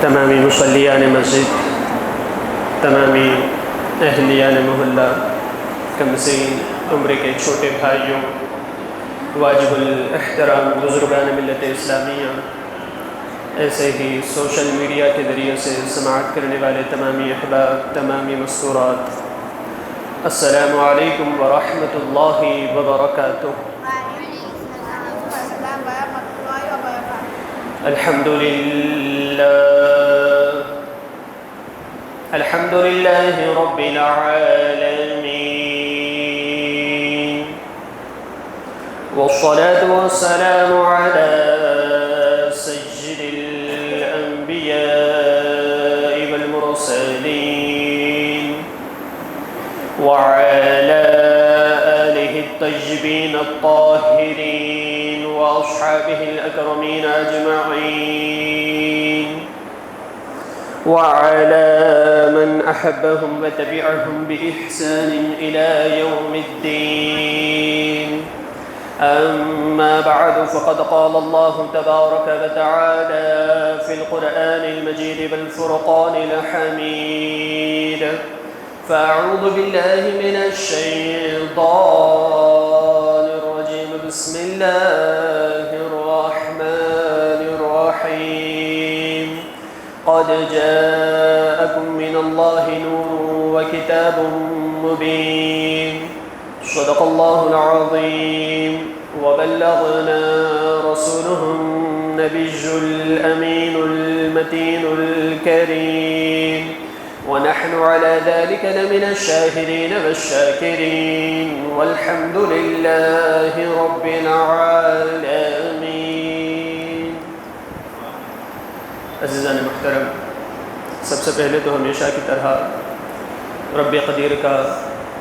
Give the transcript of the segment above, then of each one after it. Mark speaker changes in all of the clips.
Speaker 1: تمامی مصلیان مسجد، تمامی اہلیان محلہ، کمسین عمر کے چھوٹے بھائیوں، واجب الاحترام بزرگان ملت اسلامیہ، ایسے ہی سوشل میڈیا کے ذریعے سے سماعت کرنے والے تمامی احباب، تمامی مستورات، السلام علیکم ورحمۃ اللہ وبرکاتہ۔ الحمد للہ رب العالمین، والصلاة والسلام على سيد الأنبياء والمرسلين وعلى آله الطيبين الطاهرين وأصحابه الأكرمين أجمعين وعلى من أحبهم وتبعهم بإحسان إلى يوم الدين، أما بعد فقد قال الله تبارك وتعالى في القرآن المجيد والفرقان الحميد، فأعوذ بالله من الشيطان الرجيم، بسم الله الرحمن الرحيم، قد جاءكم من الله نور وكتاب مبين، صدق الله العظيم، وبلغنا رسوله النبي الأمين المتين الكريم، ونحن على ذلك لمن الشاهدين والشاكرين، والحمد لله رب العالمين۔ عزیزان محترم، سب سے پہلے تو ہمیشہ کی طرح رب قدیر کا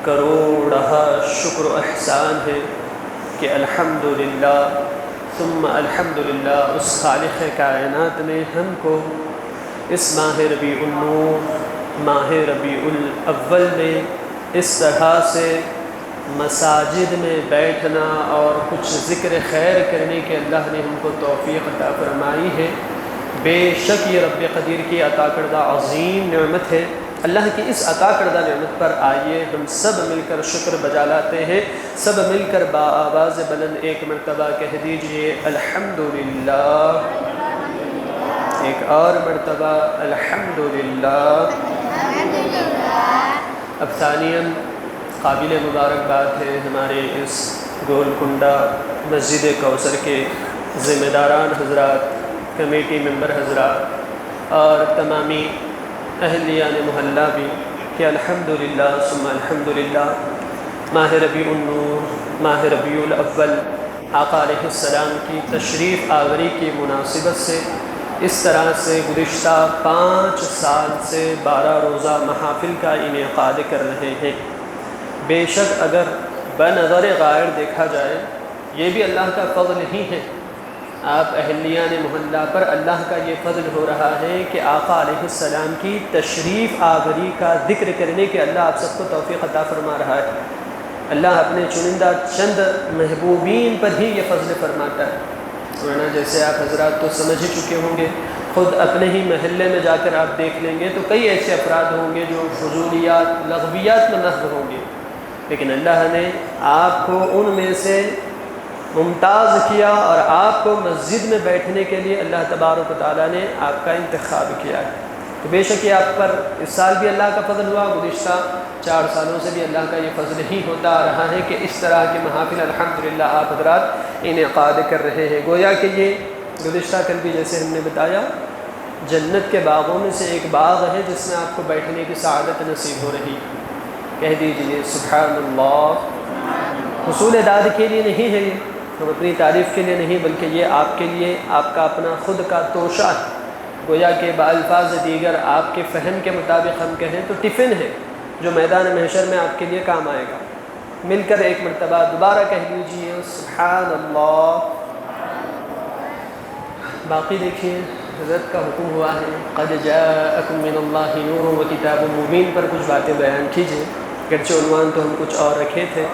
Speaker 1: کروڑہ شکر و احسان ہے کہ الحمدللہ ثم الحمدللہ اس خالق کائنات نے ہم کو اس ماہ ربیع النور، ماہ ربیع الاول میں اس طرح سے مساجد میں بیٹھنا اور کچھ ذکر خیر کرنے کے اللہ نے ہم کو توفیق عطا فرمائی ہے۔ بے شک یہ رب قدیر کی عطا کردہ عظیم نعمت ہے۔ اللہ کی اس عطا کردہ نعمت پر آئیے ہم سب مل کر شکر بجا لاتے ہیں، سب مل کر بآواز بلند ایک مرتبہ کہہ دیجئے الحمدللہ، ایک اور مرتبہ الحمدللہ۔ اب ثانیاً قابل مبارکباد ہے ہمارے اس گولکنڈہ مسجد کوثر کے ذمہ داران حضرات، کمیٹی ممبر حضرات اور تمامی اہلیان محلہ بھی کہ الحمدللہ ثم الحمدللہ ماہ ربیع النور، ماہ ربیع الاول، آقا علیہ السلام کی تشریف آوری کی مناسبت سے اس طرح سے گزشتہ 5 سال سے 12 روزہ محافل کا انعقاد کر رہے ہیں۔ بے شک اگر بنظر غائر دیکھا جائے یہ بھی اللہ کا فضل ہی ہے۔ آپ اہلیان محلہ پر اللہ کا یہ فضل ہو رہا ہے کہ آقا علیہ السلام کی تشریف آوری کا ذکر کرنے کے اللہ آپ سب کو توفیق عطا فرما رہا ہے۔ اللہ اپنے چنندہ چند محبوبین پر ہی یہ فضل فرماتا ہے، ورنہ جیسے آپ حضرات تو سمجھ ہی چکے ہوں گے، خود اپنے ہی محلے میں جا کر آپ دیکھ لیں گے تو کئی ایسے افراد ہوں گے جو فضولیات لغویات میں محو ہوں گے، لیکن اللہ نے آپ کو ان میں سے ممتاز کیا اور آپ کو مسجد میں بیٹھنے کے لیے اللہ تبارک و تعالیٰ نے آپ کا انتخاب کیا ہے۔ تو بے شک یہ آپ پر اس سال بھی اللہ کا فضل ہوا، گزشتہ 4 سالوں سے بھی اللہ کا یہ فضل ہی ہوتا آ رہا ہے کہ اس طرح کے محافل الحمدللہ آپ حضرات انعقاد کر رہے ہیں۔ گویا کہ یہ گزشتہ کل بھی جیسے ہم نے بتایا جنت کے باغوں میں سے ایک باغ ہے جس میں آپ کو بیٹھنے کی سعادت نصیب ہو رہی ہے۔ کہہ دیجئے سبحان اللہ۔ حصول داد کے لیے نہیں ہے، یہ ہم اپنی تعریف کے لیے نہیں، بلکہ یہ آپ کے لیے آپ کا اپنا خود کا توشہ ہے۔ گویا کہ بالفاظ دیگر آپ کے فہم کے مطابق ہم کہیں تو ٹفن ہے جو میدان محشر میں آپ کے لیے کام آئے گا۔ مل کر ایک مرتبہ دوبارہ کہہ دیجئے سبحان اللہ۔ باقی دیکھیے حضرت کا حکم ہوا ہے قد جاءکم من اللہ نور و کتاب مبین پر کچھ باتیں بیان کیجیے، گرچہ عنوان تو ہم کچھ اور رکھے تھے۔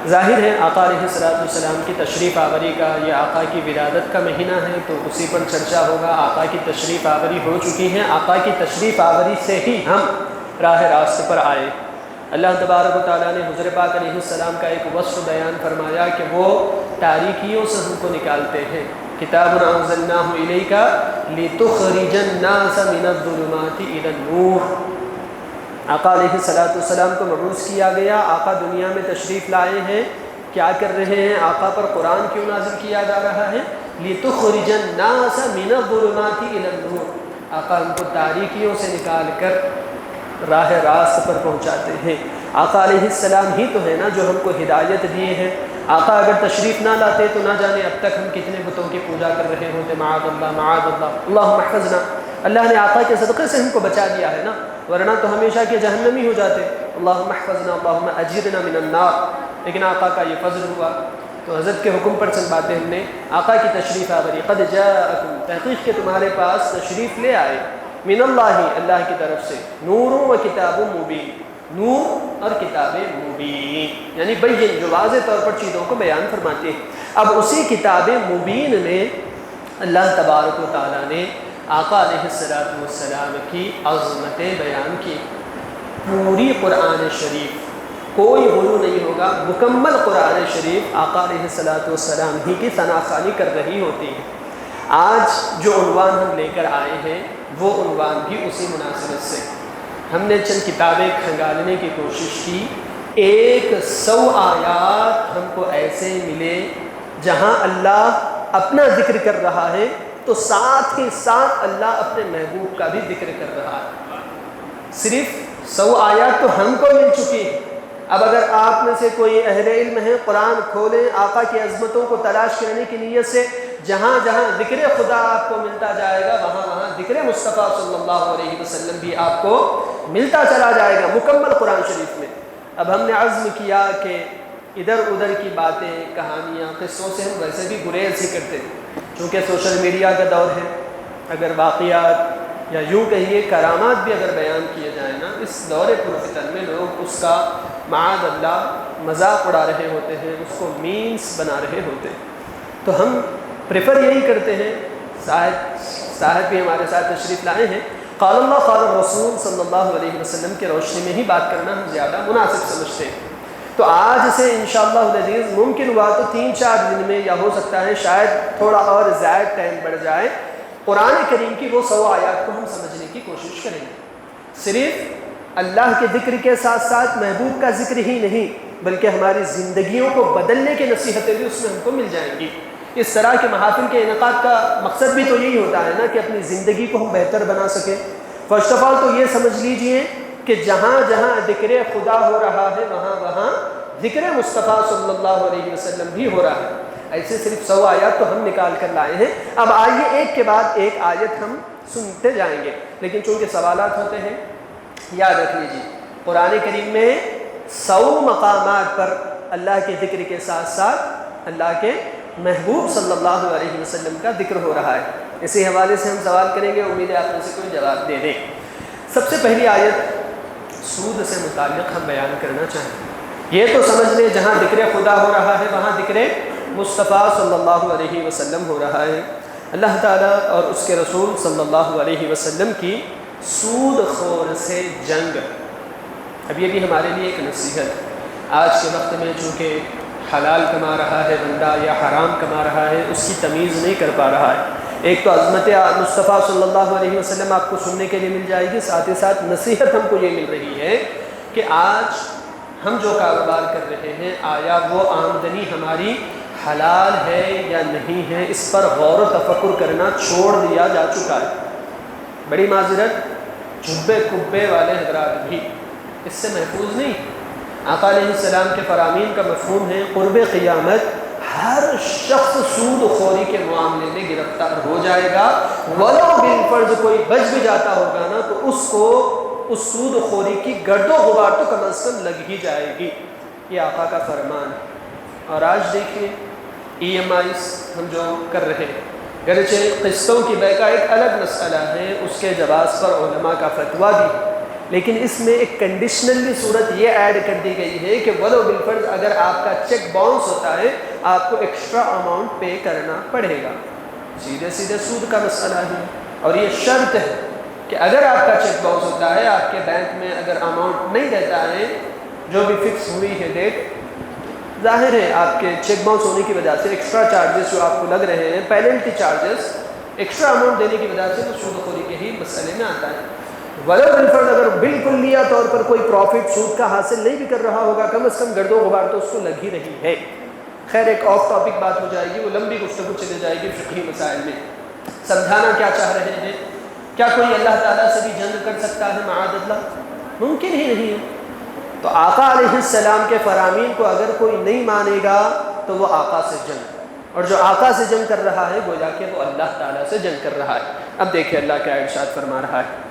Speaker 1: ظاہر ہے آقا علیہ السلام کی تشریف آوری کا، یہ آقا کی ولادت کا مہینہ ہے تو اسی پر چرچا ہوگا۔ آقا کی تشریف آوری ہو چکی ہیں، آقا کی تشریف آوری سے ہی ہم راہ راست پر آئے۔ اللہ تبارک و تعالیٰ نے حضور پاک علیہ السلام کا ایک وصف بیان فرمایا کہ وہ تاریکیوں سے ہم کو نکالتے ہیں۔ کتاب انزلناہ الیک لتخرج الناس من الظلمات الی النور۔ آقا علیہ السلام کو مبعوث کیا گیا، آقا دنیا میں تشریف لائے ہیں، کیا کر رہے ہیں؟ آقا پر قرآن کیوں نازل کیا جا رہا ہے؟ لتخرج الناس من الظلمات الی النور۔ آقا ہم کو تاریکیوں سے نکال کر راہ راست پر پہنچاتے ہیں۔ آقا علیہ السلام ہی تو ہے نا جو ہم کو ہدایت دیے ہیں۔ آقا اگر تشریف نہ لاتے تو نہ جانے اب تک ہم کتنے بتوں کی پوجا کر رہے ہوتے۔ معاذ اللہ معاذ اللہ، اللہم احفظنا۔ اللہ نے آقا کے صدقے سے ہم کو بچا دیا ہے نا، ورنہ تو ہمیشہ کے جہنمی ہو جاتے۔ اللہم احفظنا اللہم اجرنا من النار۔ لیکن آقا کا یہ فضل ہوا تو حضرت کے حکم پر چند باتیں ہم نے آقا کی تشریف آوری۔ قد جاءکم، تحقیق کے تمہارے پاس تشریف لے آئے، من اللہ، اللہ کی طرف سے، نور و کتاب مبین، نور اور کتاب مبین، یعنی بین، جو واضح طور پر چیزوں کو بیان فرماتے ہیں۔ اب اسی کتاب مبین میں اللہ تبارک و تعالیٰ نے آقا علیہ السلام کی عظمتیں بیان کی۔ پوری قرآن شریف، کوئی غلو نہیں ہوگا، مکمل قرآن شریف آقا علیہ السلام ہی کی ثناخوانی کر رہی ہوتی ہے۔ آج جو عنوان ہم لے کر آئے ہیں وہ عنوان بھی اسی مناسبت سے ہم نے چند کتابیں کھنگالنے کی کوشش کی۔ 100 آیات ہم کو ایسے ملے جہاں اللہ اپنا ذکر کر رہا ہے تو ساتھ ہی ساتھ اللہ اپنے محبوب کا بھی ذکر کر رہا ہے۔ صرف 100 آیات تو ہم کو مل چکی ہیں۔ اب اگر آپ میں سے کوئی اہل علم ہے، قرآن کھولیں، آقا کی عظمتوں کو تلاش کرنے کی نیت سے، جہاں جہاں ذکر خدا آپ کو ملتا جائے گا وہاں وہاں ذکر مصطفیٰ صلی اللہ علیہ وسلم بھی آپ کو ملتا چلا جائے گا مکمل قرآن شریف میں۔ اب ہم نے عزم کیا کہ ادھر ادھر کی باتیں، کہانیاں، قصوں سے ہم ویسے بھی گریز ہی کرتے ہیں، چونکہ سوشل میڈیا کا دور ہے۔ اگر واقعات یا یوں کہیے کرامات بھی اگر بیان کیے جائیں نا، اس دور پرفتن میں لوگ اس کا معاذ اللہ مذاق اڑا رہے ہوتے ہیں، اس کو مینس بنا رہے ہوتے ہیں۔ تو ہم پریفر یہی کرتے ہیں، صاحب بھی ہمارے ساتھ تشریف لائے ہیں، قال اللہ قال الرسول صلی اللہ علیہ وسلم کی روشنی میں ہی بات کرنا ہم زیادہ مناسب سمجھتے ہیں۔ تو آج سے انشاءاللہ العزیز ممکن ہوا تو 3-4 دن میں، یا ہو سکتا ہے شاید تھوڑا اور زائد ٹائم بڑھ جائے، قرآن کریم کی وہ 100 آیات کو ہم سمجھنے کی کوشش کریں گے۔ صرف اللہ کے ذکر کے ساتھ ساتھ محبوب کا ذکر ہی نہیں، بلکہ ہماری زندگیوں کو بدلنے کی نصیحتیں بھی اس میں ہم کو مل جائیں گی۔ اس طرح کے محافل کے انعقاد کا مقصد بھی تو یہی ہوتا ہے نا کہ اپنی زندگی کو ہم بہتر بنا سکیں۔ فرسٹ آف آل تو یہ سمجھ لیجئے کہ جہاں جہاں ذکر خدا ہو رہا ہے وہاں وہاں ذکر مصطفیٰ صلی اللہ علیہ وسلم بھی ہو رہا ہے۔ ایسے صرف 100 آیات تو ہم نکال کر لائے ہیں۔ اب آئیے ایک کے بعد ایک آیت ہم سنتے جائیں گے، لیکن چونکہ سوالات ہوتے ہیں یاد رکھ لیجیے، قرآن کریم میں 100 مقامات پر اللہ کے ذکر کے ساتھ ساتھ اللہ کے محبوب صلی اللہ علیہ وسلم کا ذکر ہو رہا ہے۔ اسی حوالے سے ہم سوال کریں گے، امید ہے آپ میں سے کوئی جواب دے دیں۔ سب سے پہلی آیت سود سے متعلق ہم بیان کرنا چاہیں۔ یہ تو سمجھ لیں جہاں ذکر خدا ہو رہا ہے وہاں ذکر مصطفیٰ صلی اللہ علیہ وسلم ہو رہا ہے۔ اللہ تعالیٰ اور اس کے رسول صلی اللہ علیہ وسلم کی سود خور سے جنگ۔ اب یہ بھی ہمارے لیے ایک نصیحت، آج کے وقت میں چونکہ حلال کما رہا ہے بندہ یا حرام کما رہا ہے، اس کی تمیز نہیں کر پا رہا ہے۔ ایک تو عظمت مصطفیٰ صلی اللہ علیہ وسلم آپ کو سننے کے لیے مل جائے گی، ساتھ ہی ساتھ نصیحت ہم کو یہ مل رہی ہے کہ آج ہم جو کاروبار کر رہے ہیں آیا وہ آمدنی ہماری حلال ہے یا نہیں ہے، اس پر غور و تفکر کرنا چھوڑ دیا جا چکا ہے۔ بڑی معذرت، جھبے کبے والے حضرات بھی اس سے محفوظ نہیں۔ آقا علیہ السلام کے فرامین کا مفہوم ہے قرب قیامت ہر شخص سود خوری کے معاملے میں گرفتار ہو جائے گا، ولو بالفرض کوئی بچ بھی جاتا ہوگا نا تو اس کو اس سود خوری کی گرد و غبار تو کم از کم لگ ہی جائے گی۔ یہ آقا کا فرمان ہے۔ اور آج دیکھیے EMIs ہم جو کر رہے ہیں، گرچہ قسطوں کی بے کا ایک الگ مسئلہ ہے، اس کے جواز پر علماء کا فتویٰ بھی، لیکن اس میں ایک کنڈیشنلی صورت یہ ایڈ کر دی گئی ہے کہ ولو بالفرض اگر آپ کا چیک باؤنس ہوتا ہے آپ کو ایکسٹرا اماؤنٹ پے کرنا پڑے گا، سیدھے سیدھے سود کا مسئلہ ہے، اور یہ شرط ہے کہ اگر آپ کا چیک باؤنس ہوتا ہے، آپ کے بینک میں اگر اماؤنٹ نہیں رہتا ہے جو بھی فکس ہوئی ہے ڈیٹ، ظاہر ہے آپ کے چیک باؤنس ہونے کی وجہ سے ایکسٹرا چارجز جو آپ کو لگ رہے ہیں، پینلٹی چارجز، ایکسٹرا اماؤنٹ دینے کی وجہ سے وہ سود خوری کے ہی مسئلے میں آتا ہے۔ ولو بالفرض اگر بالکل لیا طور پر کوئی پروفٹ سود کا حاصل نہیں بھی کر رہا ہوگا، کم از کم گرد و غبار تو اس کو لگ ہی رہی ہے۔ خیر ایک آف ٹاپک بات ہو جائے گی، وہ لمبی گفتگو چلی جائے گی فقہی مسائل میں۔ سمجھانا کیا چاہ رہے ہیں، کیا کوئی اللہ تعالیٰ سے بھی جنگ کر سکتا ہے معاذ اللہ؟ ممکن ہی نہیں ہے۔ تو آقا علیہ السلام کے فرامین کو اگر کوئی نہیں مانے گا تو وہ آقا سے جنگ، اور جو آقا سے جنگ کر رہا ہے گویا کہ وہ اللہ تعالیٰ سے جنگ کر رہا ہے۔ اب دیکھیں اللہ کیا ارشاد فرما رہا ہے۔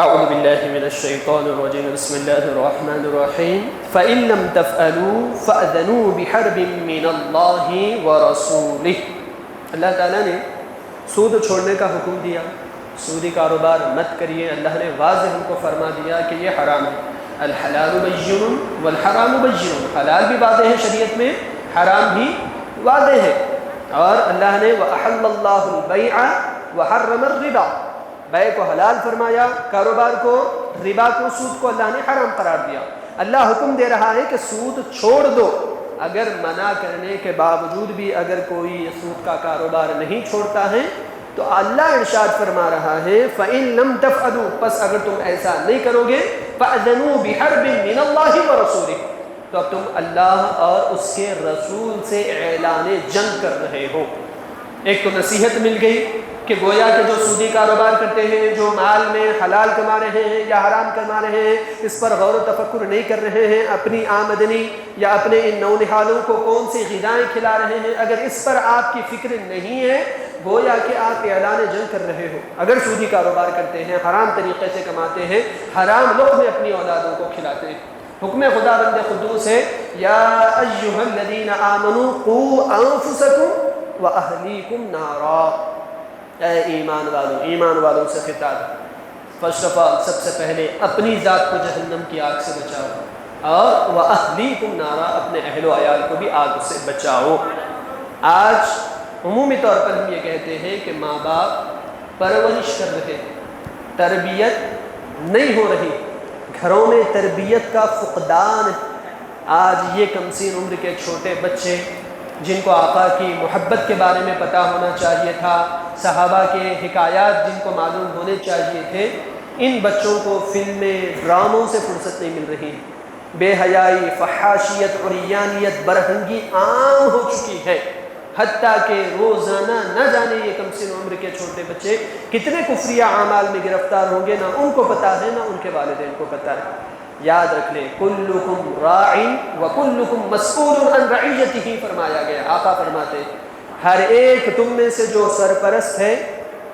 Speaker 1: اعوذ باللہ من الشیطان الرجیم، بسم اللہ الرحمن الرحیم، فَإِن لَمْ تَفْعَلُوا فَأْذَنُوا بِحَرْبٍ مِّنَ اللَّهِ وَرَسُولِهِ۔ اللہ تعالیٰ نے سود چھوڑنے کا حکم دیا، سودی کاروبار مت کریے۔ اللہ نے واضح ہم کو فرما دیا کہ یہ حرام ہے۔ الحلال بین والحرام بین، حلال بھی واضح ہے شریعت میں، حرام بھی واضح ہے۔ اور اللہ نے وَأَحَلَّ اللَّهُ الْبَيْعَ وَحَرَّمَ الرِّبَا، بیع کو حلال فرمایا، کاروبار کو، ربا کو، سود کو اللہ نے حرام قرار دیا۔ اللہ حکم دے رہا ہے کہ سود چھوڑ دو۔ اگر منع کرنے کے باوجود بھی اگر کوئی سود کا کاروبار نہیں چھوڑتا ہے تو اللہ ارشاد فرما رہا ہے فَإِن لَمْ تَفْعَلُوا، پس اگر تم ایسا نہیں کرو گے، فَأْذَنُوا بِحَرْبٍ مِّنَ اللَّهِ وَرَسُولِهِ، تو اب تم اللہ اور اس کے رسول سے اعلان جنگ کر رہے ہو۔ ایک تو نصیحت مل گئی کہ گویا کہ جو سودی کاروبار کرتے ہیں، جو مال میں حلال کما رہے ہیں یا حرام کما رہے ہیں، اس پر غور و تفکر نہیں کر رہے ہیں، اپنی آمدنی یا اپنے ان نونہالوں کو کون سی غذائیں کھلا رہے ہیں، اگر اس پر آپ کی فکر نہیں ہے گویا کہ آپ اعلان جنگ کر رہے ہو۔ اگر سودی کاروبار کرتے ہیں، حرام طریقے سے کماتے ہیں، حرام لقمے اپنی اولادوں کو کھلاتے ہیں، حکم خدا بند قدوس ہے یا ایھا الذین آمنوا قوا انفسکم واہلیکم نارا، اے ایمان والوں سے خطاب ہے، فرسٹ آف آل سب سے پہلے اپنی ذات کو جہنم کی آگ سے بچاؤ، اور وَأَهْلِيكُمْ نَارًا، اپنے اہل و عیال کو بھی آگ سے بچاؤ۔ آج عمومی طور پر ہم یہ کہتے ہیں کہ ماں باپ پرورش کر رہے ہیں، تربیت نہیں ہو رہی، گھروں میں تربیت کا فقدان ہے۔ آج یہ کم سین عمر کے چھوٹے بچے جن کو آقا کی محبت کے بارے میں پتہ ہونا چاہیے تھا، صحابہ کے حکایات جن کو معلوم ہونے چاہیے تھے، ان بچوں کو فلمیں، ڈراموں سے فرصت نہیں مل رہی۔ بے حیائی، فحاشیت، عریانیت، برہنگی عام ہو چکی ہے، حتیٰ کہ روزانہ نہ جانے یہ کم سن عمر کے چھوٹے بچے کتنے کفریہ اعمال میں گرفتار ہوں گے، نہ ان کو پتہ ہے نہ ان کے والدین کو پتہ ہے۔ یاد رکھ لیں کلکم راع وکلکم مسئول عن رعیتہ، فرمایا گیا، آقا فرماتے ہر ایک تم میں سے جو سرپرست ہے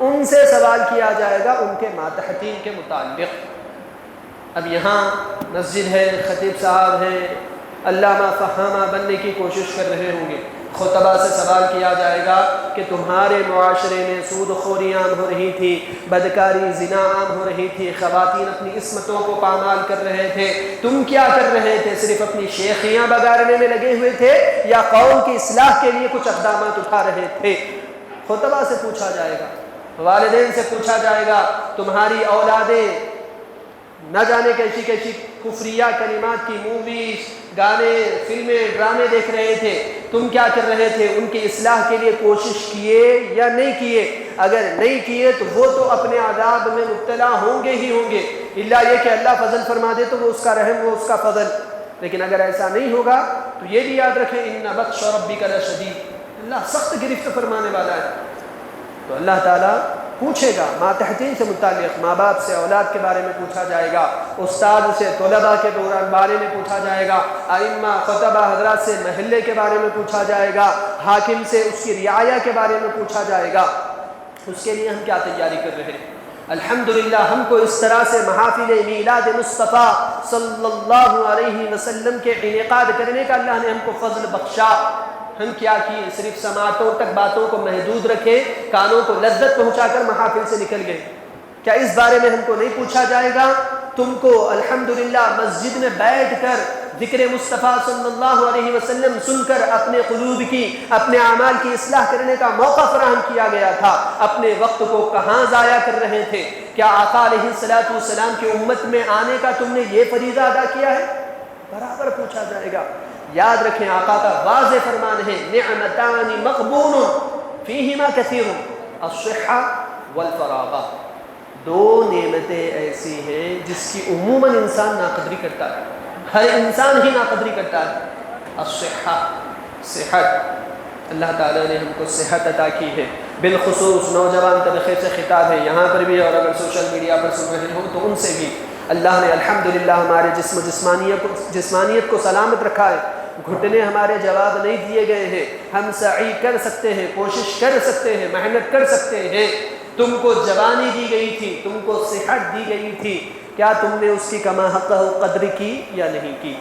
Speaker 1: ان سے سوال کیا جائے گا ان کے ماتحتین کے متعلق۔ اب یہاں مسجد ہے، خطیب صاحب ہیں، علامہ فہامہ بننے کی کوشش کر رہے ہوں گے، خطبہ سے سوال کیا جائے گا کہ تمہارے معاشرے میں سود خوری عام ہو رہی تھی، بدکاری، زنا عام ہو رہی تھی، خواتین اپنی عصمتوں کو پامال کر رہے تھے، تم کیا کر رہے تھے؟ صرف اپنی شیخیاں بگاڑنے میں لگے ہوئے تھے یا قوم کی اصلاح کے لیے کچھ اقدامات اٹھا رہے تھے؟ خطبہ سے پوچھا جائے گا، والدین سے پوچھا جائے گا، تمہاری اولادیں نہ جانے کیسی کیسی کفریہ کلمات کی موویز، گانے، فلمیں، ڈرامے دیکھ رہے تھے، تم کیا کر رہے تھے؟ ان کی اصلاح کے لیے کوشش کیے یا نہیں کیے؟ اگر نہیں کیے تو وہ تو اپنے عذاب میں مبتلا ہوں گے ہی ہوں گے، الا یہ کہ اللہ فضل فرما دے تو وہ اس کا رحم، وہ اس کا فضل۔ لیکن اگر ایسا نہیں ہوگا تو یہ بھی یاد رکھیں ان بطش ربک لشدید، اللہ سخت گرفت فرمانے والا ہے۔ تو اللہ تعالیٰ پوچھے گا ماتحتین سے متعلق، ماں باپ سے اولاد کے بارے میں پوچھا جائے گا، استاد سے طلباء کے دوران بارے میں پوچھا جائے گا، ائمہ خطبہ حضرات سے محلے کے بارے میں پوچھا جائے گا، حاکم سے اس کی رعایا کے بارے میں پوچھا جائے گا۔ اس کے لیے ہم کیا تیاری کر رہے ہیں؟ الحمدللہ ہم کو اس طرح سے محافل میلاد مصطفیٰ صلی اللہ علیہ وسلم کے انعقاد کرنے کا اللہ نے ہم کو فضل بخشا۔ ہم کیا کیے؟ صرف سماعتوں تک باتوں کو محدود رکھے، کانوں کو لذت پہنچا کر محافل سے نکل گئے۔ کیا اس بارے میں ہم کو نہیں پوچھا جائے گا تم کو الحمدللہ مسجد میں بیٹھ کر ذکر مصطفیٰ صلی اللہ علیہ وسلم سن کر اپنے قلوب کی، اپنے اعمال کی اصلاح کرنے کا موقع فراہم کیا گیا تھا، اپنے وقت کو کہاں ضائع کر رہے تھے؟ کیا آقا علیہ السلام کی امت میں آنے کا تم نے یہ فریضہ ادا کیا ہے؟ برابر پوچھا جائے گا۔ یاد رکھیں آقا کا واضح فرمان ہے، نعمتان مغبون فیہما کثیر الصحہ والفراغ۔ دو نعمتیں ایسی ہیں جس کی عموماً انسان ناقدری کرتا ہے، ہر انسان ہی ناقدری کرتا ہے۔ الصحہ، صحت، اللہ تعالیٰ نے ہم کو صحت عطا کی ہے، بالخصوص نوجوان طبقے سے خطاب ہے یہاں پر بھی، اور اگر سوشل میڈیا پر سن رہے ہوں تو ان سے بھی۔ اللہ نے الحمدللہ ہمارے جسم و جسمانیت کو سلامت رکھا ہے، گھٹنے ہمارے جواب نہیں دیے گئے ہیں، ہم سعی کر سکتے ہیں، کوشش کر سکتے ہیں، محنت کر سکتے ہیں۔ تم کو جوانی دی گئی تھی، تم کو صحت دی گئی تھی، کیا تم نے اس کی کما حق قدر کی یا نہیں کی؟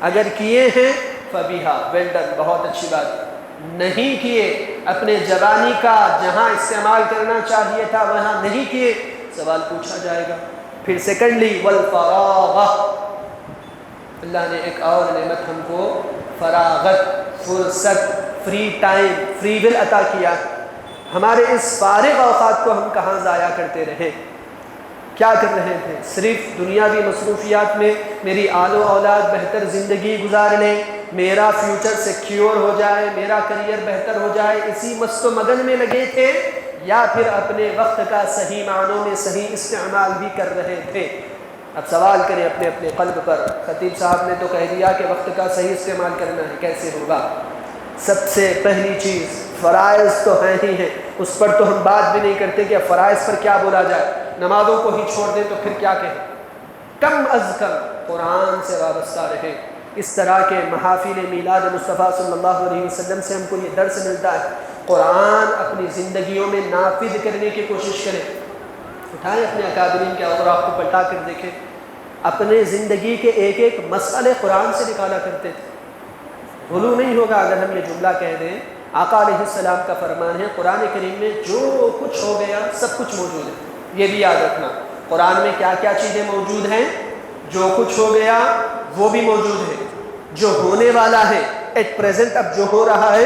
Speaker 1: اگر کیے ہیں فبیہا، ویل ڈن، بہت اچھی بات۔ نہیں کیے، اپنے جوانی کا جہاں استعمال کرنا چاہیے تھا وہاں نہیں کیے، سوال پوچھا جائے گا۔ پھر سیکنڈلی والفراغ، اللہ نے ایک اور نعمت ہم کو فراغت، فرصت، فری ٹائم، فری ول عطا کیا۔ ہمارے اس فارغ اوقات کو ہم کہاں ضائع کرتے رہے؟ کیا کر رہے تھے؟ صرف دنیاوی مصروفیات میں میری آل و اولاد بہتر زندگی گزار لیں، میرا فیوچر سیکیور ہو جائے، میرا کریئر بہتر ہو جائے، اسی مست و مگن میں لگے تھے، یا پھر اپنے وقت کا صحیح معنوں میں صحیح استعمال بھی کر رہے تھے؟ اب سوال کریں اپنے اپنے قلب پر۔ خطیب صاحب نے تو کہہ دیا کہ وقت کا صحیح استعمال کرنا ہے، کیسے ہوگا؟ سب سے پہلی چیز فرائض تو ہیں ہی ہیں، اس پر تو ہم بات بھی نہیں کرتے کہ فرائض پر کیا بولا جائے، نمازوں کو ہی چھوڑ دیں تو پھر کیا کہیں؟ کم از کم قرآن سے وابستہ رہے۔ اس طرح کے محافل میلاد مصطفیٰ صلی اللہ علیہ وسلم سے ہم کو یہ درس ملتا ہے، قرآن اپنی زندگیوں میں نافذ کرنے کی کوشش کریں۔ اٹھائیں اپنے اکابرین کے اوراق کو پلٹا کر دیکھیں، اپنے زندگی کے ایک ایک مسئلے قرآن سے نکالا کرتے تھے۔ غلو نہیں ہوگا اگر ہم یہ جملہ کہہ دیں، آقا علیہ السلام کا فرمان ہے قرآن کریم میں جو کچھ ہو گیا سب کچھ موجود ہے۔ یہ بھی یاد رکھنا، قرآن میں کیا کیا چیزیں موجود ہیں؟ جو کچھ ہو گیا وہ بھی موجود ہے، جو ہونے والا ہے ایٹ پریزنٹ اب جو ہو رہا ہے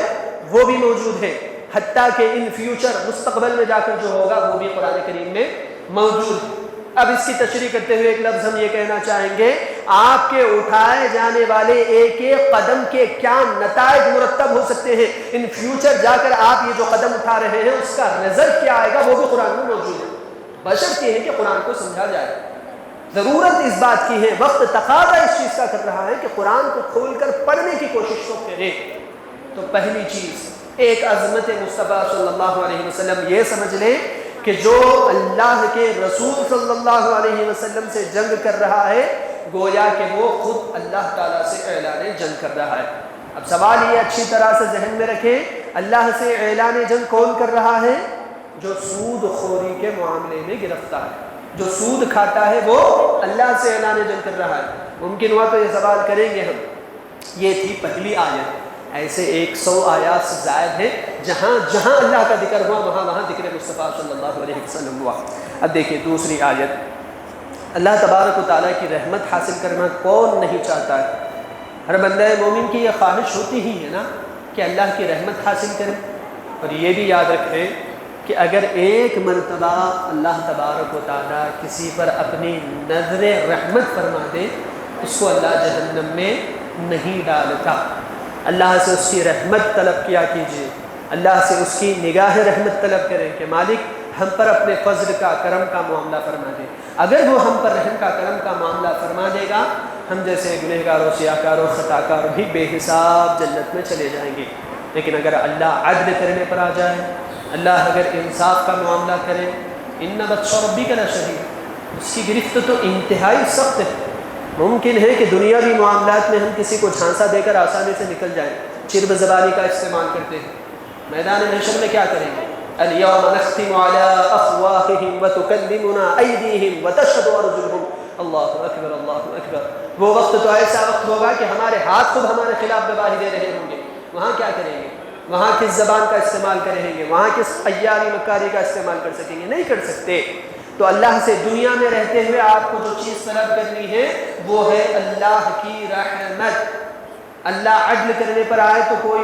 Speaker 1: وہ بھی موجود ہے، حتیٰ کہ ان فیوچر مستقبل میں جا کر جو ہوگا وہ بھی قرآن کریم میں موجود ہے۔ اب اس کی تشریح کرتے ہوئے ایک لفظ ہم یہ کہنا چاہیں گے، آپ کے اٹھائے جانے والے ایک ایک قدم کے کیا نتائج مرتب ہو سکتے ہیں، ان فیوچر جا کر آپ یہ جو قدم اٹھا رہے ہیں اس کا رزلٹ کیا آئے گا وہ بھی قرآن میں موجود ہے۔ بشرط یہ ہے کہ قرآن کو سمجھا جائے، ضرورت اس بات کی ہے، وقت تقاضا اس چیز کا کر رہا ہے کہ قرآن کو کھول کر پڑھنے کی کوشش تو کریں۔ تو پہلی چیز، ایک عظمت مصطفیٰ صلی اللہ علیہ وسلم یہ سمجھ لیں کہ جو اللہ کے رسول صلی اللہ علیہ وسلم سے جنگ کر رہا ہے گویا کہ وہ خود اللہ تعالیٰ سے اعلان جنگ کر رہا ہے۔ اب سوال یہ اچھی طرح سے ذہن میں رکھیں، اللہ سے اعلان جنگ کون کر رہا ہے؟ جو سود خوری کے معاملے میں گرفتار ہے، جو سود کھاتا ہے وہ اللہ سے اعلان جنگ کر رہا ہے۔ ممکن ہوا تو یہ سوال کریں گے ہم، یہ تھی پہلی آیت، ایسے 100 آیات سے زائد ہیں جہاں جہاں اللہ کا ذکر ہوا وہاں وہاں ذکر مصطفیٰ صلی اللہ علیہ وسلم ہوا۔ اب دیکھیں دوسری آیت، اللہ تبارک و تعالیٰ کی رحمت حاصل کرنا کون نہیں چاہتا ہے؟ ہر بندہ مومن کی یہ خواہش ہوتی ہی ہے نا کہ اللہ کی رحمت حاصل کرے، اور یہ بھی یاد رکھیں کہ اگر ایک مرتبہ اللہ تبارک و تعالیٰ کسی پر اپنی نظر رحمت فرما دے اس کو اللہ جہنم میں نہیں ڈالتا۔ اللہ سے اس کی رحمت طلب کیا کیجیے، اللہ سے اس کی نگاہ رحمت طلب کریں کہ مالک ہم پر اپنے فضل کا کرم کا معاملہ فرما دے۔ اگر وہ ہم پر رحم کا کرم کا معاملہ فرما دے گا ہم جیسے گنہگاروں سیاہکاروں خطاکاروں بھی بے حساب جنت میں چلے جائیں گے۔ لیکن اگر اللہ عدل کرنے پر آ جائے، اللہ اگر انصاف کا معاملہ کرے، ان بطش ربک لشدید، اس کی گرفت تو انتہائی سخت ہے۔ ممکن ہے کہ دنیاوی معاملات میں ہم کسی کو جھانسا دے کر آسانی سے نکل جائیں، چرب زبانی کا استعمال کرتے ہیں، میدان محشر میں کیا کریں گے؟ اليوم نختم على افواههم وتكلمنا ايديهم وتشهد ارجلهم، اللہ اکبر اللہ اکبر۔ وہ وقت تو ایسا وقت ہوگا کہ ہمارے ہاتھ خود ہمارے خلاف گواہی دے رہے ہوں گے، وہاں کیا کریں گے؟ وہاں کس زبان کا استعمال کریں گے؟ وہاں کس عیاری مکاری کا استعمال کر سکیں گے؟ نہیں کر سکتے۔ تو اللہ سے دنیا میں رہتے ہوئے آپ کو جو چیز طلب کرنی ہے وہ ہے اللہ کی رحمت۔ اللہ عدل کرنے پر آئے تو کوئی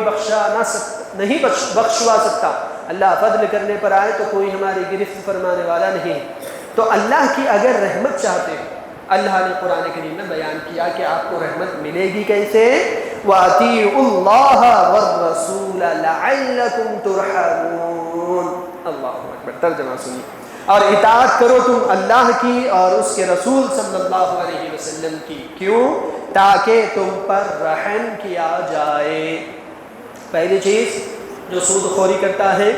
Speaker 1: نہیں بخشوا سکتا، اللہ فضل کرنے پر آئے تو کوئی ہماری گرفت فرمانے والا نہیں ہے۔ تو اللہ کی اگر رحمت چاہتے ہیں، اللہ نے قرآن کریم میں بیان کیا کہ آپ کو رحمت ملے گی کیسے؟ وَأَطِيعُوا اللَّهَ وَالرَّسُولَ لَعَلَّكُمْ تُرْحَمُونَ۔ اللہ اکبر، ترجمہ سنیے۔ اور اطاعت کرو تم اللہ کی اور اس کے رسول صلی اللہ علیہ وسلم کی، کیوں؟ تاکہ تم پر رحم کیا جائے۔ پہلی چیز جو سود خوری کرتا ہے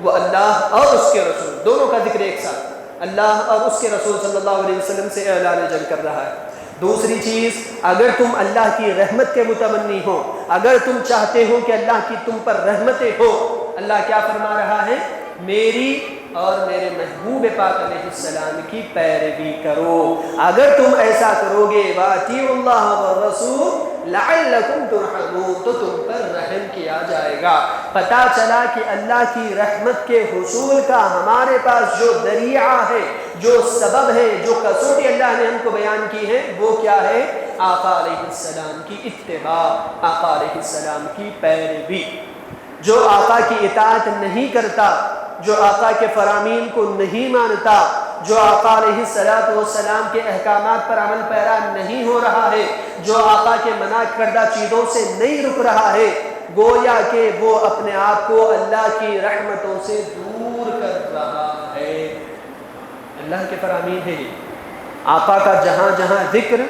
Speaker 1: وہ اللہ اور اس کے رسول دونوں کا ذکر ایک ساتھ، اللہ اور اس کے رسول صلی اللہ علیہ وسلم سے اعلان جنگ کر رہا ہے۔ دوسری چیز، اگر تم اللہ کی رحمت کے متمنی ہو، اگر تم چاہتے ہو کہ اللہ کی تم پر رحمتیں ہو، اللہ کیا فرما رہا ہے؟ میری اور میرے محبوب پاک علیہ السلام کی پیروی کرو۔ اگر تم ایسا کرو گے وَأَطِيعُوا اللَّهَ وَالرَّسُولَ لَعَلَّكُمْ تُرْحَمُونَ، تو تم پر رحم کیا جائے گا۔ پتہ چلا کہ اللہ کی رحمت کے حصول کا ہمارے پاس جو ذریعہ ہے، جو سبب ہے، جو کسوٹی اللہ نے ہم کو بیان کی ہے، وہ کیا ہے؟ آقا علیہ السلام کی اتباع، آقا علیہ السلام کی پیروی۔ جو آقا کی اطاعت نہیں کرتا، جو آقا کے فرامین کو نہیں مانتا، جو آقا علیہ السلام کے احکامات پر عمل پیرا نہیں ہو رہا ہے، جو آقا کے منع کردہ چیزوں سے نہیں رک رہا ہے، گویا کہ وہ اپنے آپ کو اللہ کی رحمتوں سے دور کر رہا ہے۔ اللہ کے فرامین ہے یہ، آقا کا جہاں جہاں ذکر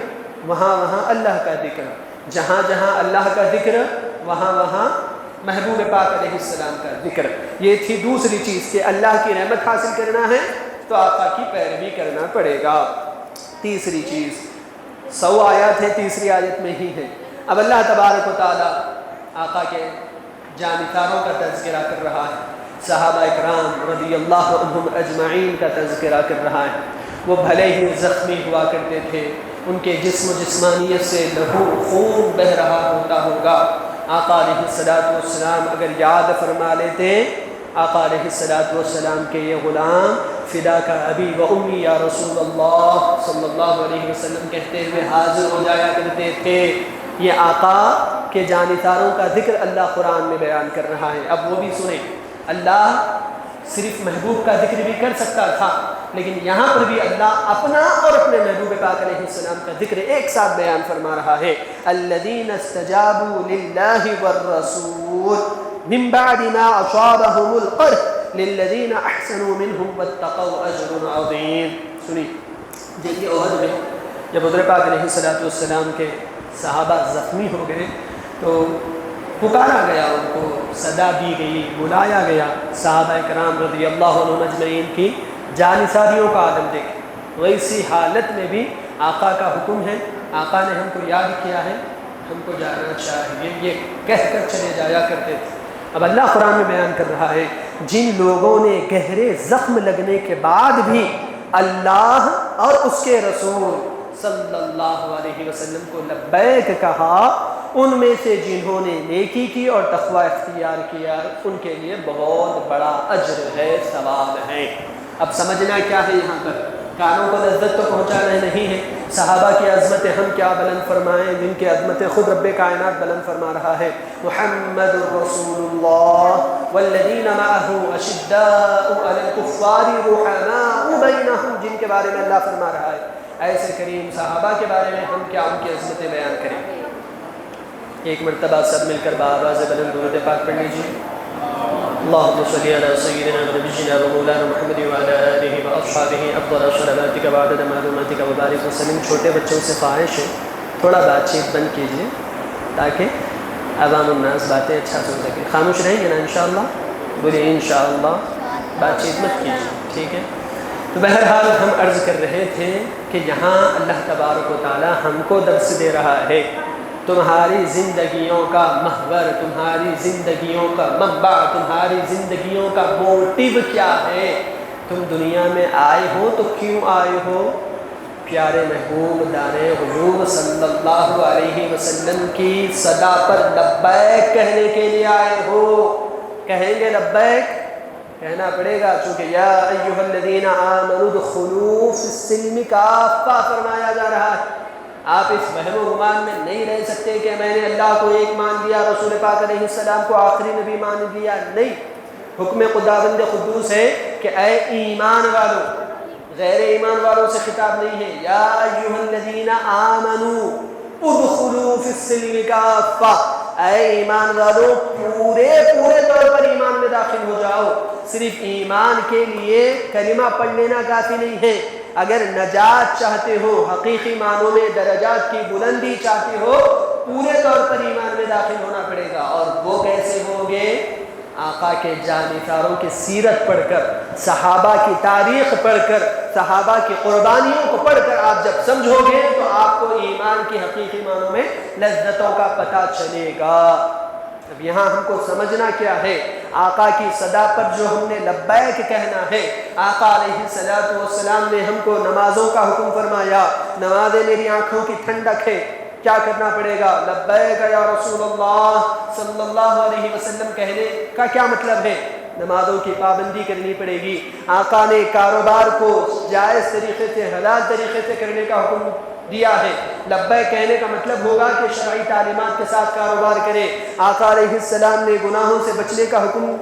Speaker 1: وہاں وہاں اللہ کا ذکر، جہاں جہاں اللہ کا ذکر وہاں وہاں محبوب پاک علیہ السلام کا ذکر۔ یہ تھی دوسری چیز کہ اللہ کی رحمت حاصل کرنا ہے تو آقا کی پیروی کرنا پڑے گا۔ تیسری چیز، 100 آیات ہے، تیسری آیت میں ہی ہے۔ اب اللہ تبارک و تعالی آقا کے جانثاروں کا تذکرہ کر رہا ہے، صحابہ اکرام رضی اللہ عنہم اجمعین کا تذکرہ کر رہا ہے۔ وہ بھلے ہی زخمی ہوا کرتے تھے، ان کے جسم و جسمانیت سے لہو خون بہہ رہا ہوتا ہوگا، آقا علیہ السلام اگر یاد فرما لیتے، آقا علیہ السلام کے یہ غلام فداک ابی و امی یا رسول اللہ صلی اللہ علیہ وسلم کہتے ہوئے حاضر ہو جایا کرتے تھے۔ یہ آقا کے جانثاروں کا ذکر اللہ قرآن میں بیان کر رہا ہے۔ اب وہ بھی سنیں، اللہ صرف محبوب کا ذکر بھی کر سکتا تھا، لیکن یہاں پر بھی اللہ اپنا اور اپنے محبوب پاک علیہ السلام کا ذکر ایک ساتھ بیان فرما رہا ہے۔ الذین استجابوا للہ والرسول من بعد ما اصابهم القرح للذین احسنوا منهم واتقوا اجر عظیم۔ سنی، جنگ احد میں جب حضور پاک علیہ السلام کے صحابہ زخمی ہو گئے تو پکارا گیا، ان کو صدا دی گئی، بلایا گیا۔ صحابہ کرام رضی اللہ عنہم اجمعین کی جانثاریوں کا عالم دیکھیں، ویسی حالت میں بھی آقا کا حکم ہے، آقا نے ہم کو یاد کیا ہے، ہم کو جانا چاہیے، یہ کہہ کر چلے جایا کرتے تھے۔ اب اللہ قرآن میں بیان کر رہا ہے، جن لوگوں نے گہرے زخم لگنے کے بعد بھی اللہ اور اس کے رسول صلی اللہ علیہ وسلم کو لبیک کہا، ان میں سے جنہوں نے نیکی کی اور تقوی اختیار کیا، ان کے لیے بہت بڑا اجر ہے، ثواب ہے۔ اب سمجھنا کیا ہے یہاں پر، کانوں کو لذت تو پہنچانا نہیں ہے۔ صحابہ کی عظمت ہم کیا بلند فرمائیں، جن کی عظمت خود رب کائنات بلند فرما رہا ہے۔ محمد رسول اللہ والذین معہ اشداء علی الکفار رحماء بینہم، جن کے بارے میں اللہ فرما رہا ہے۔ ایسے کریم صحابہ کے بارے میں ہم کیا ان کی عظمتیں بیان کریں۔ ایک مرتبہ سب مل کر بآواز بلند درود پاک پڑھ لیجیے۔ اللهم صل على سيدنا ونبينا ومولانا محمد وعلى آله وأصحابه أفضل صلواتك وعدد معلوماتك وبارك وسلم۔ چھوٹے بچوں سے خواہش ہے تھوڑا بات چیت بند کیجیے تاکہ عوام الناس باتیں اچھا سن سکیں۔ خاموش رہیں گے نا انشاءاللہ؟ بولیے انشاءاللہ، بات چیت مت کیجیے، ٹھیک ہے؟ تو بہرحال ہم عرض کر رہے تھے کہ یہاں اللہ تبارک و تعالی ہم کو درس دے رہا ہے، تمہاری زندگیوں کا محور، تمہاری زندگیوں کا منبع، تمہاری زندگیوں کا موٹیو کیا ہے، تم دنیا میں آئے ہو تو کیوں آئے ہو؟ پیارے محبوب دانے حضور صلی اللہ علیہ وسلم کی صدا پر لبیک کہنے کے لیے آئے ہو۔ کہیں گے لبیک؟ کہنا پڑے گا، چونکہ یا ایھا الذین آمنوا ادخلوا فی السلم کافہ فرمایا جا رہا ہے۔ آپ اس وہم و گمان میں نہیں رہ سکتے کہ میں نے اللہ کو ایک مان لیا، رسول پاک علیہ السلام کو آخری نبی مان لیا، نہیں۔ حکم خداوند قدوس ہے کہ اے ایمان والوں، غیر ایمان والوں سے خطاب نہیں ہے۔ یا ایھا الذین آمنوا ادخلوا فی السلم کافہ، اے ایمان والوں پورے طور پر ایمان میں داخل ہو جاؤ۔ صرف ایمان کے لیے کلمہ پڑھ لینا کافی نہیں ہے، اگر نجات چاہتے ہو، حقیقی معنوں میں درجات کی بلندی چاہتے ہو، پورے طور پر ایمان میں داخل ہونا پڑے گا۔ اور وہ کیسے ہوگے؟ آقا کے جانثاروں کی سیرت پڑھ کر، صحابہ کی تاریخ پڑھ کر، صحابہ کی قربانیوں کو پڑھ کر آپ جب سمجھو گے تو آپ کو ایمان کی حقیقی معنوں میں لذتوں کا پتہ چلے گا۔ اب یہاں ہم کو سمجھنا کیا ہے؟ آقا کی صدا پر جو ہم نے لبیک کہنا ہے، آقا علیہ السلام نے ہم کو نمازوں کا حکم فرمایا، نمازیں میری آنکھوں کی ٹھنڈک ہے، کیا کرنا پڑے گا؟ لبیک یا رسول اللہ صلی اللہ علیہ وسلم کہنے کا کیا مطلب ہے؟ نمازوں کی پابندی کرنی پڑے گی۔ آقا نے کاروبار کو جائز طریقے سے، حلال طریقے سے کرنے کا حکم دیا ہے، لبیک کہنے کا مطلب ہوگا کہ شرعی تعلیمات کے ساتھ کاروبار کرے۔ آقا علیہ السلام نے گناہوں سے بچنے کا حکم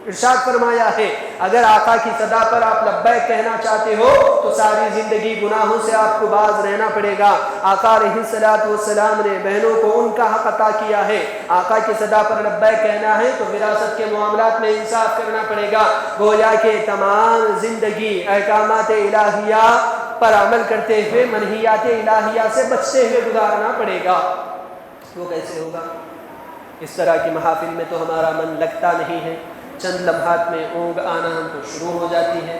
Speaker 1: ارشاد فرمایا ہے، اگر آقا کی صدا پر آپ لبیک کہنا چاہتے ہو تو ساری زندگی گناہوں سے آپ کو باز رہنا پڑے گا۔ آقا علیہ السلام نے بہنوں کو ان کا حق عطا کیا ہے، آقا کی صدا پر لبیک کہنا ہے تو وراثت کے معاملات میں انصاف کرنا پڑے گا، گویا کہ تمام زندگی احکامات الہیہ پر عمل کرتے ہوئے منہیات الہیہ سے بچتے ہوئے گزارنا پڑے گا۔ وہ کیسے ہوگا؟ اس طرح کی محافل میں تو ہمارا من لگتا نہیں ہے، چند لمحات میں اونگ آنا ہم کو شروع ہو جاتی ہے۔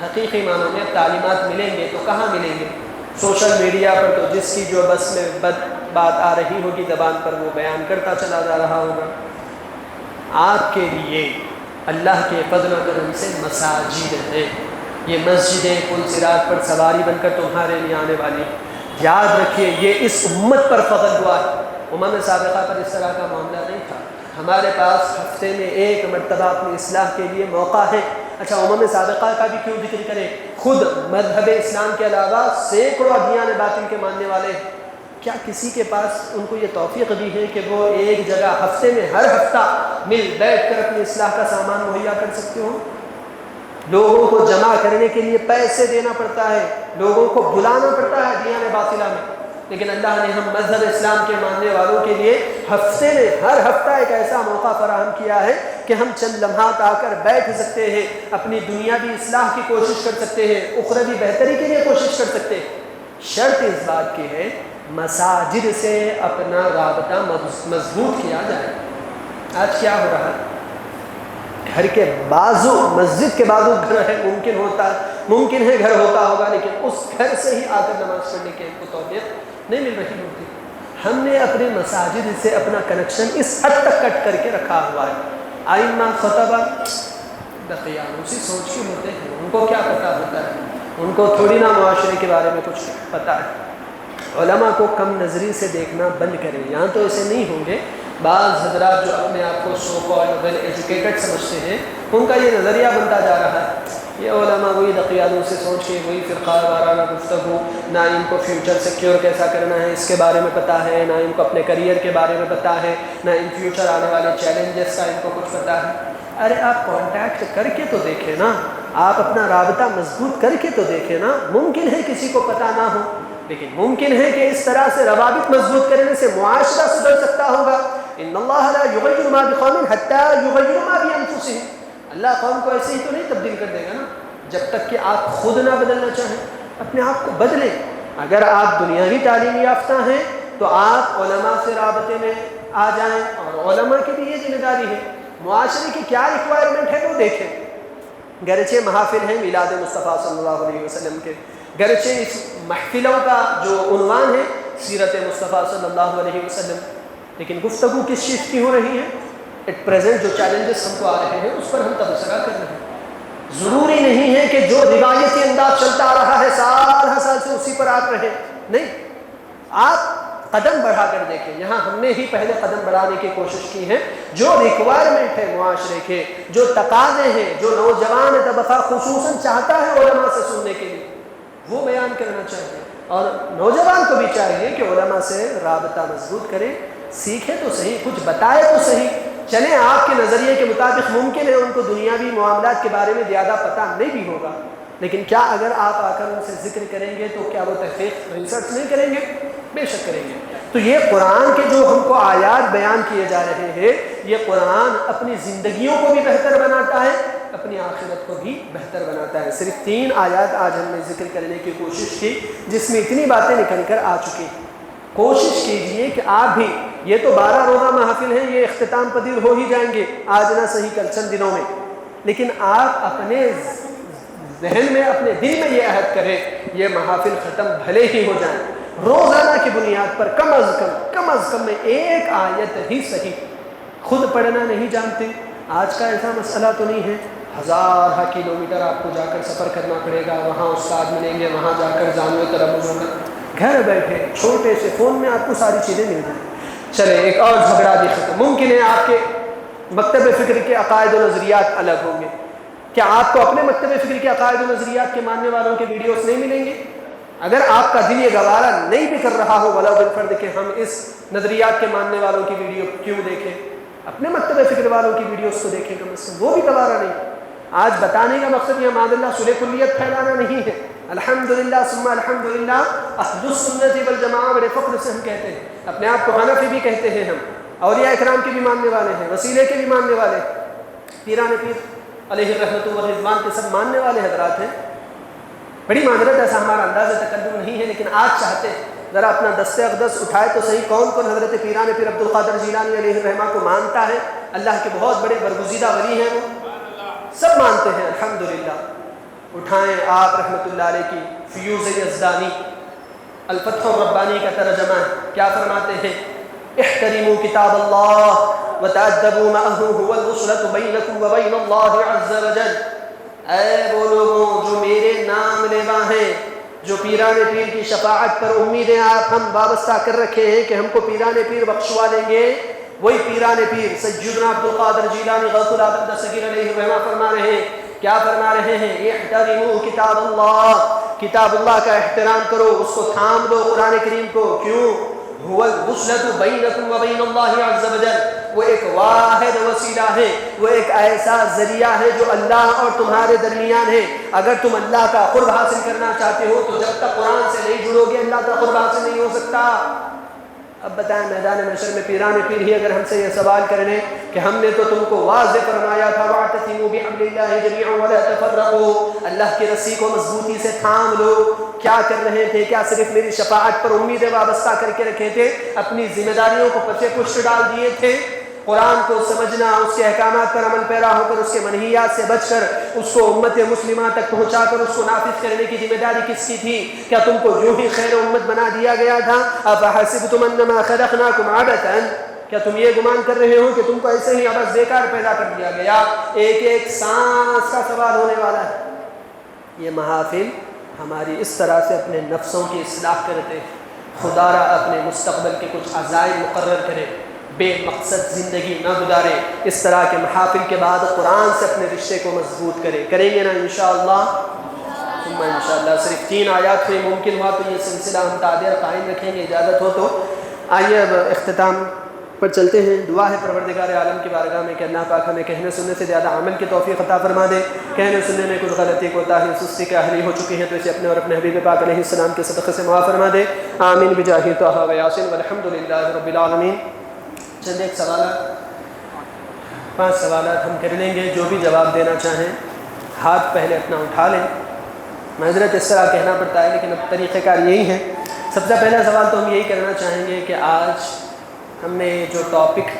Speaker 1: حقیقی معنوں میں تعلیمات ملیں گے تو کہاں ملیں گے؟ سوشل میڈیا پر تو جس کی جو بس میں بات آ رہی ہوگی زبان پر وہ بیان کرتا چلا جا رہا ہوگا۔ آپ کے لیے اللہ کے فضل و کرم سے مساجد ہیں، یہ مسجدیں پل صراط پر سواری بن کر تمہارے لیے آنے والی، یاد رکھیے یہ اس امت پر فضل ہوا ہے، امم سابقہ پر اس طرح کا معاملہ نہیں تھا۔ ہمارے پاس ہفتے میں ایک مرتبہ اپنی اصلاح کے لیے موقع ہے۔ اچھا امم سابقہ کا بھی کیوں ذکر کریں؟ خود مذہب اسلام کے علاوہ سینکڑوں ادیان باطل کے ماننے والے ہیں، کیا کسی کے پاس ان کو یہ توفیق دی ہے کہ وہ ایک جگہ ہفتے میں ہر ہفتہ مل بیٹھ کر اپنی اصلاح کا سامان مہیا کر سکتے ہوں؟ لوگوں کو جمع کرنے کے لیے پیسے دینا پڑتا ہے، لوگوں کو بلانا پڑتا ہے ادیان باطلہ میں، لیکن اللہ نے ہم مذہب اسلام کے ماننے والوں کے لیے ہفتے میں ہر ہفتہ ایک ایسا موقع فراہم کیا ہے کہ ہم چند لمحات آ کر بیٹھ سکتے ہیں، اپنی دنیاوی اصلاح کی کوشش کر سکتے ہیں، اخروی بہتری کے لیے کوشش کر سکتے ہیں۔ شرط اس بات کی ہے مساجد سے اپنا رابطہ مضبوط کیا جائے۔ آج کیا ہو رہا ہے؟ گھر کے بازو، مسجد کے بازو گھر ہے، ممکن ہے گھر ہوتا ہوگا، لیکن اس گھر سے ہی آ کر نماز پڑھنے کی ہم کو توفیق نہیں مل رہی ہوتی۔ ہم نے اپنے مساجد سے اپنا کنیکشن اس حد تک کٹ کر کے رکھا ہوا ہے۔ ائمہ خطبہ دقیانوسی سوچ کے ہوتے ہیں، ان کو کیا پتہ ہوتا ہے؟ ان کو تھوڑی نہ معاشرے کے بارے میں کچھ پتہ ہے۔ علماء کو کم نظری سے دیکھنا بند کریں، یہاں تو ایسے نہیں ہوں گے۔ بعض حضرات جو اپنے آپ کو سو کالڈ ویل ایجوکیٹڈ سمجھتے ہیں، ان کا یہ نظریہ بنتا جا رہا ہے، یہ علماء وہی دقیانوں سے سوچ کے وہی فرقہ وارانہ گفتگو، نہ ان کو فیوچر سیکیور کیسا کرنا ہے اس کے بارے میں پتہ ہے، نہ ان کو اپنے کریئر کے بارے میں پتہ ہے، نہ ان فیوچر آنے والے چیلنجز کا ان کو کچھ پتہ ہے۔ ارے آپ کانٹیکٹ کر کے تو دیکھیں نا، آپ اپنا رابطہ مضبوط کر کے تو دیکھیں نا۔ ممکن ہے کسی کو پتہ نہ ہو، لیکن ممکن ہے کہ اس طرح سے روابط مضبوط کرنے سے معاشرہ سدھر سکتا ہوگا۔ ان اللہ لا یغیر ما بقوم حتی یغیروا ما بانفسہم، اللہ قوم کو ایسے ہی تو نہیں تبدیل کر دے گا نا جب تک کہ آپ خود نہ بدلنا چاہیں۔ اپنے آپ کو بدلیں۔ اگر آپ دنیاوی تعلیم یافتہ ہیں تو آپ علماء سے رابطے میں آ جائیں، اور علماء کی بھی یہ ذمہ داری ہے، معاشرے کی کیا ریکوائرمنٹ ہے وہ دیکھیں۔ گرچہ محافل ہیں میلاد مصطفیٰ صلی اللہ علیہ وسلم کے، گرچہ اس محفلوں کا جو عنوان ہے سیرت مصطفیٰ صلی اللہ علیہ وسلم، لیکن گفتگو کس چیز کی ہو رہی ہے؟ ایٹ پریزنٹ جو چیلنجز ہم کو آ رہے ہیں اس پر ہم تبصرہ کر رہے ہیں۔ ضروری نہیں ہے کہ جو روایتی انداز چلتا آ رہا ہے سال ہر سال سے اسی پر آپ رہیں، نہیں، آپ قدم بڑھا کر دیکھیں. یہاں ہم نے ہی پہلے قدم بڑھانے کی کوشش کی ہے. جو ریکوائرمنٹ ہے معاشرے کے، جو تقاضے ہیں، جو نوجوان طبقہ خصوصاً چاہتا ہے علماء سے سننے کے لیے، وہ بیان کرنا چاہیے. اور نوجوان کو بھی چاہیے کہ علماء سے رابطہ مضبوط کرے، سیکھے تو صحیح، کچھ بتائے تو صحیح. چلیں آپ کے نظریے کے مطابق ممکن ہے ان کو دنیاوی معاملات کے بارے میں زیادہ پتہ نہیں بھی ہوگا، لیکن کیا اگر آپ آ کر ان سے ذکر کریں گے تو کیا وہ تحقیق ریسرچ نہیں کریں گے؟ بے شک کریں گے. تو یہ قرآن کے جو ہم کو آیات بیان کیے جا رہے ہیں، یہ قرآن اپنی زندگیوں کو بھی بہتر بناتا ہے، اپنی آخرت کو بھی بہتر بناتا ہے. صرف 3 آیات آج ہم نے ذکر کرنے کی کوشش کی جس میں اتنی باتیں نکل کر آ چکی. کوشش کیجئے کہ آپ بھی، یہ تو 12 روزہ محافل ہیں، یہ اختتام پذیر ہو ہی جائیں گے آج نہ صحیح کل چند دنوں میں، لیکن آپ اپنے ذہن میں، اپنے دل میں یہ عہد کریں یہ محافل ختم بھلے ہی ہو جائیں، روزانہ کی بنیاد پر کم از کم میں 1 آیت ہی صحیح. خود پڑھنا نہیں جانتے، آج کا ایسا مسئلہ تو نہیں ہے 1000 کلومیٹر آپ کو جا کر سفر کرنا پڑے گا، وہاں استاد ملیں گے، وہاں جا کر جانوے ترمز ہوگا. گھر بیٹھے چھوٹے سے فون میں آپ کو ساری چیزیں مل جائیں. چلے ایک اور جھگڑا بھی ختم. ممکن ہے آپ کے مکتب فکر کے عقائد و نظریات الگ ہوں گے، کیا آپ کو اپنے مکتب فکر کے عقائد و نظریات کے ماننے والوں کے ویڈیوز نہیں ملیں گے؟ اگر آپ کا دل یہ گوارا نہیں بھی کر رہا ہو ولو بالفرض کہ ہم اس نظریات کے ماننے والوں کی ویڈیو کیوں دیکھیں، اپنے مکتب فکر والوں کی ویڈیوز کو دیکھیں کم از کم، وہ بھی گوارا نہیں. آج بتانے کا مقصد یہ معاذ اللہ صلح کلیت پھیلانا نہیں ہے. الحمدللہ ثم الحمدللہ اہل السنت والجماعہ بڑے فخر سے ہم کہتے ہیں، اپنے آپ کو حنفی بھی کہتے ہیں، ہم اولیاء اکرام کے بھی ماننے والے ہیں، وسیلے کے بھی ماننے والے ہیں، پیران پیر علیہ الرحمۃ والرضوان کے سب ماننے والے حضرات ہیں. بڑی معذرت ایسا ہمارا انداز تقدم نہیں ہے، لیکن آج چاہتے ہیں ذرا اپنا دست اقدس اٹھائے تو صحیح. کون کون حضرت پیران پیر عبد القادر جیلانی علیہ الرحمہ کو مانتا ہے؟ اللہ کے بہت بڑے برگزیدہ ولی ہیں، وہ سب مانتے ہیں الحمدللہ. اٹھائیں آپ رحمۃ اللہ علیہ کی فیوز یزدانی الفتح الربانی کا ترجمہ ہے. کیا فرماتے ہیں؟ احترموا کتاب اللہ وتأدبوا معه هو الوصلة بينكم وبين الله عز وجل. اے وہ لوگوں جو میرے نام لیوا ہیں، جو پیران پیر کی شفاعت پر امیدیں آپ ہم وابستہ کر رکھے ہیں کہ ہم کو پیران پیر بخشوا لیں گے، وہی پیران پیر سیدنا عبد القادر جیلانی غوث العالم دستگیر علیہ الرحمہ فرما رہے ہیں. کیا فرما رہے ہیں؟ احترموا کتاب اللہ، کتاب اللہ کا احترام کرو، اس کو تھام لو، قرآن کریم کو. کیوں؟ هو الوصلة بينكم وبين الله عز وجل، وہ ایک واحد وسیلہ ہے، وہ ایک ایسا ذریعہ ہے جو اللہ اور تمہارے درمیان ہے. اگر تم اللہ کا قرب حاصل کرنا چاہتے ہو تو جب تک قرآن سے نہیں جڑو گے اللہ کا قرب حاصل نہیں ہو سکتا. اب بتائیں میدان محشر میں پیران پیر ہی اگر ہم سے یہ سوال کرنے کہ ہم نے تو تم کو واضح فرمایا تھا واعتصموا بحبل اللہ جميعا ولا تفرقوا، اللہ کی رسی کو مضبوطی سے تھام لو، کیا کر رہے تھے؟ کیا صرف میری شفاعت پر امیدیں وابستہ کر کے رکھے تھے؟ اپنی ذمہ داریوں کو پچھے پشت ڈال دیے تھے؟ قرآن کو سمجھنا، اس کے احکامات پر عمل پیرا ہو کر اس کے منہیات سے بچ کر اس کو امت مسلمہ تک پہنچا کر اس کو نافذ کرنے کی ذمہ داری کس کی تھی؟ کیا تم کو جو ہی خیر امت بنا دیا گیا تھا؟ افحسبتم انما خلقناکم عبثا، کیا تم یہ گمان کر رہے ہو کہ تم کو ایسے ہی عبث بیکار پیدا کر دیا گیا؟ ایک ایک سانس کا سوال ہونے والا ہے. یہ محافل ہماری اس طرح سے اپنے نفسوں کی اصلاح کرتے ہیں. خدا را اپنے مستقبل کے کچھ عزائم مقرر کرے، بے مقصد زندگی نہ گزارے. اس طرح کے محافل کے بعد قرآن سے اپنے رشتے کو مضبوط کریں گے نا انشاءاللہ. ثم انشاءاللہ صرف 3 آیات سے ممکن ہوا تو یہ سلسلہ ہم تعبیر قائم رکھیں گے اجازت ہو تو. آئیے اب اختتام پر چلتے ہیں. دعا ہے پروردگار عالم کی بارگاہ میں کہ اللہ پاک ہمیں کہنے سننے سے زیادہ عمل کی توفیق عطا فرما دے. کہنے سننے میں کچھ غلطی کوتاہی سستی کی اہلی ہو چکی ہے تو اسے اپنے اور اپنے حبیب پاک علیہ السلام کے صدقے سے معاف فرما دے. آمین بجاہ طہ و یاسین والحمدللہ رب العالمین. چند ایک سوالات، 5 سوالات ہم کر لیں گے. جو بھی جواب دینا چاہیں ہاتھ پہلے اپنا اٹھا لیں. معذرت اس طرح کہنا پڑتا ہے لیکن اب طریقہ کار یہی ہے. سب سے پہلا سوال تو ہم یہی کرنا چاہیں گے کہ آج ہم نے جو ٹاپک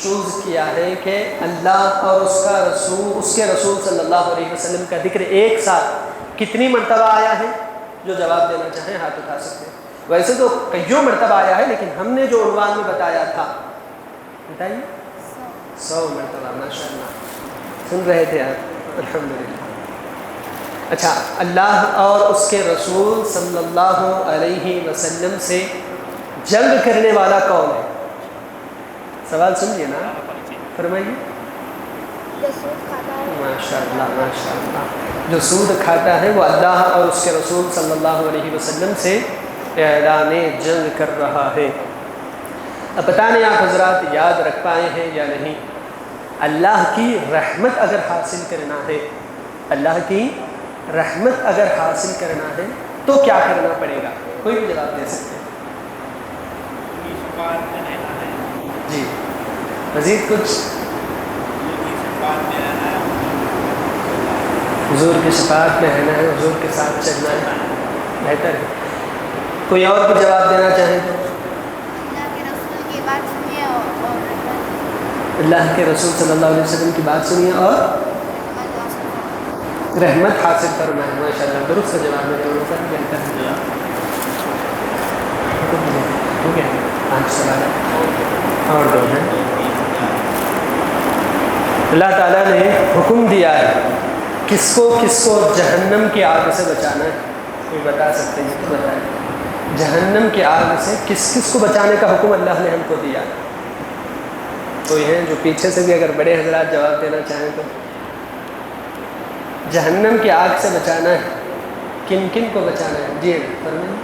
Speaker 1: چوز کیا ہے کہ اللہ اور اس کے رسول صلی اللہ علیہ وسلم کا ذکر ایک ساتھ کتنی مرتبہ آیا ہے؟ جو جواب دینا چاہیں ہاتھ اٹھا سکتے ہیں. ویسے تو کئیوں مرتبہ آیا ہے لیکن ہم نے جو عنوان میں بتایا تھا، بتائیے 100 مرتبہ. ماشاء اللہ سن رہے تھے آپ، الحمدللہ. اچھا، اللہ اور اس کے رسول صلی اللہ علیہ وسلم سے جنگ کرنے والا کون ہے؟ سوال سمجھیے نا، فرمائیے۔ ماشاء اللہ ماشاء اللہ، جو سود کھاتا ہے وہ اللہ اور اس کے رسول صلی اللہ علیہ وسلم سے اعلان جنگ کر رہا ہے۔ اب پتہ نہیں آپ حضرات یاد رکھ پائے ہیں یا نہیں، اللہ کی رحمت اگر حاصل کرنا ہے، اللہ کی رحمت اگر حاصل کرنا ہے تو کیا کرنا پڑے گا؟ کوئی بھی جواب دے سکتے ہیں؟ جی مزید کچھ؟ حضور کی شفاعت میں رہنا ہے، حضور کے ساتھ چلنا ہے، بہتر ہے۔ کوئی اور بھی جواب دینا چاہیں تو؟ اللہ کے رسول صلی اللہ علیہ وسلم کی بات سنیے اور رحمت حاصل فرمائیں۔ ماشاء اللہ، درست جواب میں دونوں کا بہتر ہے۔ ٹھیک ہے، 5 سوال اور 2 ہیں۔ اللہ تعالیٰ نے حکم دیا ہے کس کو جہنم کی آگ سے بچانا ہے؟ کوئی بتا سکتے ہیں تو بتائیں، جہنم کی آگ سے کس کو بچانے کا حکم اللہ نے ہم کو دیا؟ کوئی ہیں جو پیچھے سے بھی اگر بڑے حضرات جواب دینا چاہیں تو؟ جہنم کی آگ سے بچانا ہے، کن کن کو بچانا ہے؟ جی فرمائیں۔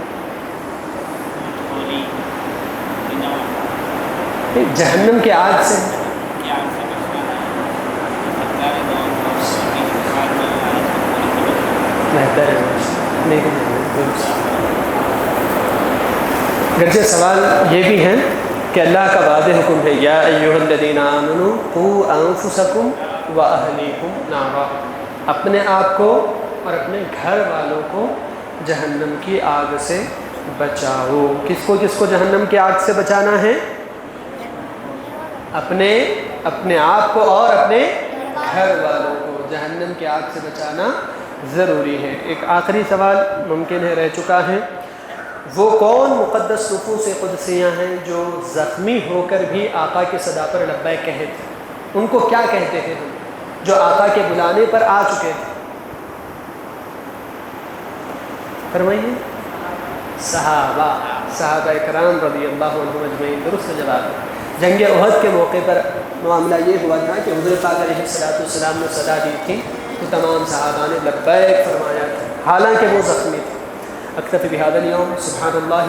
Speaker 1: جہنم کی آگ سے بہتر ہے، گرچہ سوال یہ بھی ہے کہ اللہ کا واضح حکم ہے، یا ایھا الذین آمنوا قوا انفسکم واہلیکم نارا، اپنے آپ کو اور اپنے گھر والوں کو جہنم کی آگ سے بچاؤ۔ کس کو جہنم کی آگ سے بچانا ہے؟ اپنے آپ کو اور اپنے گھر والوں کو جہنم کی آگ سے بچانا ضروری ہے۔ ایک آخری سوال ممکن ہے رہ چکا ہے، وہ کون مقدس نفوس قدسیاں ہیں جو زخمی ہو کر بھی آقا کی صدا پر لبیک کہے تھے؟ ان کو کیا کہتے ہیں ہم، جو آقا کے بلانے پر آ چکے تھے؟ فرمائیے۔ صحابہ کرام رضی اللہ عنہم اجمعین، درست جواب ہے۔ جنگ احد کے موقع پر معاملہ یہ ہوا تھا کہ حضور پاک علیہ السلام نے صدا دی تھی تو تمام صحابہ نے لبیک فرمایا تھا، حالانکہ وہ زخمی تھے۔ اکتفی بہذا اليوم، سبحان اللہ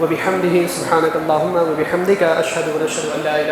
Speaker 1: وبحمدہ، سبحانک اللہم وبحمدک، اشہد ان لا الہ